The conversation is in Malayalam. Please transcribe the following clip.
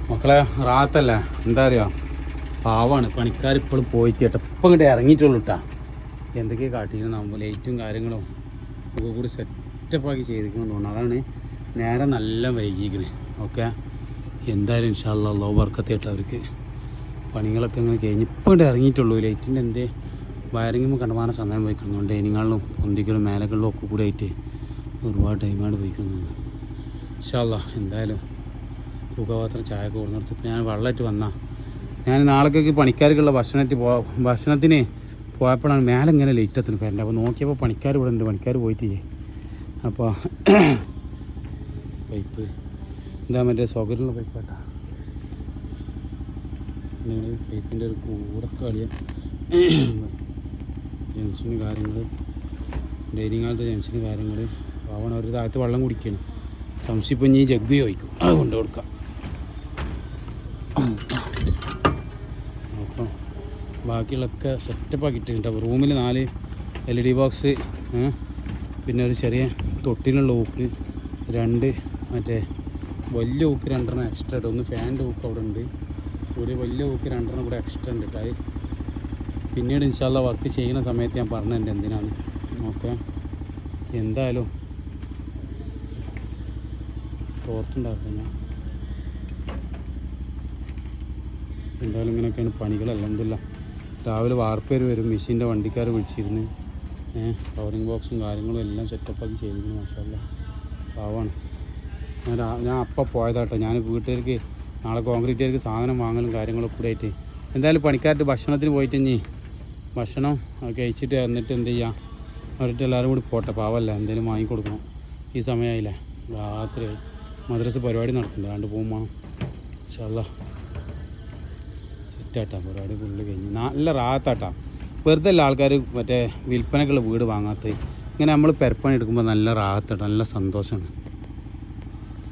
മക്കളെ റാത്തല്ല എന്താ അറിയോ, പാവാണ് പണിക്കാർ ഇപ്പോഴും പോയിട്ട് കേട്ടോ, ഇപ്പം ഇങ്ങോട്ട് ഇറങ്ങിയിട്ടുള്ളൂ കേട്ടാ. എന്തൊക്കെയാണ് കാട്ടിയിരുന്നു ലൈറ്റും കാര്യങ്ങളും ഒക്കെ കൂടി സെറ്റപ്പാക്കി ചെയ്തിരിക്കണം തോന്നുന്നു. അതാണ് നേരെ നല്ല വൈകിക്കണേ. ഓക്കെ, എന്തായാലും ഇൻഷാ അല്ലാഹ് അല്ലാഹു ബർക്കത്ത് ചെയ്യട്ടെ അവർക്ക്. പണികളൊക്കെ ഇങ്ങനെ കഴിഞ്ഞ് ഇപ്പം ഇങ്ങോട്ട് ഇറങ്ങിയിട്ടുള്ളൂ. ലൈറ്റിൻ്റെ എന്തേ വയറിങ്ങുമ്പോൾ കണ്ടമാന സമയം പോയിക്കുന്നുണ്ട്. ഡൈനിങ്ങളിലും പൊന്തിക്കലും മേലകളിലും ഒക്കെ കൂടി ആയിട്ട് ഒരുപാട് ടൈമാണ് പോയിക്കുന്നുണ്ട്. ഇൻഷാ അല്ലാഹ് എന്തായാലും തൂക്കപാത്രം ചായ ഒക്കെ കൊടുന്നിടത്ത് ഇപ്പം ഞാൻ വെള്ളമായിട്ട് വന്നാൽ ഞാൻ നാളേക്കൊക്കെ പണിക്കാർക്കുള്ള ഭക്ഷണത്തിന് പോയപ്പോഴാണ് മേലെ ഇങ്ങനെ ലേറ്റ് എത്തുന്നത് പേരൻ്റെ. അപ്പോൾ നോക്കിയപ്പോൾ പണിക്കാർ ഇവിടെ ഉണ്ട്, പണിക്കാർ പോയിട്ടില്ലേ. അപ്പോൾ പൈപ്പ് എന്താ മറ്റേ സൗകര്യമുള്ള പൈപ്പാട്ടാ, നിങ്ങൾ പൈപ്പിൻ്റെ ഒരു കൂടൊക്കെ കളിയാൻ ജംഗ്ഷന് കാര്യങ്ങൾ, ഡെയിനിങ് കാലത്തെ ജംഗ്ഷന് കാര്യങ്ങൾ പാവണം. ഒരു താഴത്ത് വെള്ളം കുടിക്കണം. സംശയം ഇപ്പം ഇനി ജഗ്ഗി ചോദിക്കും, അത് കൊണ്ടു കൊടുക്കാം. അപ്പം ബാക്കിയുള്ളതൊക്കെ സെറ്റപ്പാക്കിയിട്ടുണ്ട്. അപ്പോൾ റൂമിൽ 4 LED ബോക്സ്, പിന്നെ ഒരു ചെറിയ തൊട്ടിലുള്ള ഊക്ക് 2 മറ്റേ വലിയ ഊക്ക് 2 എക്സ്ട്രാ ഉണ്ട്. ഒന്ന് ഫാനിൻ്റെ ഊക്ക് അവിടെ ഉണ്ട്, ഒരു വലിയ ഊക്ക് 2 ഇവിടെ എക്സ്ട്രാ ഉണ്ട് കേട്ടോ. അത് പിന്നീട് ഇൻഷാ അല്ലാഹ് വർക്ക് ചെയ്യുന്ന സമയത്ത് ഞാൻ പറഞ്ഞിട്ടുണ്ട് എന്തിനാണ്. ഓക്കെ, എന്തായാലും തോർത്തുണ്ടാക്കുന്ന എന്തായാലും ഇങ്ങനെയൊക്കെയാണ് പണികൾ. അൽഹംദുലില്ലാ രാവിലെ വാർപ്പേര് വരും, മെഷീൻ്റെ വണ്ടിക്കാർ വിളിച്ചിരുന്ന് കവറിങ് ബോക്സും കാര്യങ്ങളും എല്ലാം സെറ്റപ്പാക്കി ചെയ്തിരുന്നു. മാഷാ അല്ലാഹ് പാവാണ്. ഞാൻ അപ്പം പോയതാട്ടോ. ഞാൻ വീട്ടുകാർക്ക് നാളെ കോൺക്രീറ്റുകാർക്ക് സാധനം വാങ്ങലും കാര്യങ്ങളൊക്കെ കൂടെ ആയിട്ട് എന്തായാലും പണിക്കാർക്ക് ഭക്ഷണത്തിന് പോയിട്ട് ഇനി ഭക്ഷണം കഴിച്ചിട്ട് എന്നിട്ട് എന്ത് ചെയ്യാം, അവരുടെ എല്ലാവരും കൂടി പോട്ടെ. പാവല്ല, എന്തെങ്കിലും വാങ്ങിക്കൊടുക്കണം. ഈ സമയമായില്ലേ, രാത്രിയായി. മദ്രസ പരിപാടി നടക്കുന്നുണ്ട്, കണ്ട് പോകുമ്പോൾ ഇൻഷാ അല്ലാഹ് സെറ്റാട്ടാ. പരിപാടി ഫുള്ള് കഴിഞ്ഞ് നല്ല റാത്താട്ടാ. വെറുതെ അല്ല ആൾക്കാർ മറ്റേ വിൽപ്പനക്കുള്ള വീട് വാങ്ങാത്തത്. ഇങ്ങനെ നമ്മൾ പെരപ്പണി എടുക്കുമ്പോൾ നല്ല റാത്താട്ടോ, നല്ല സന്തോഷമാണ്.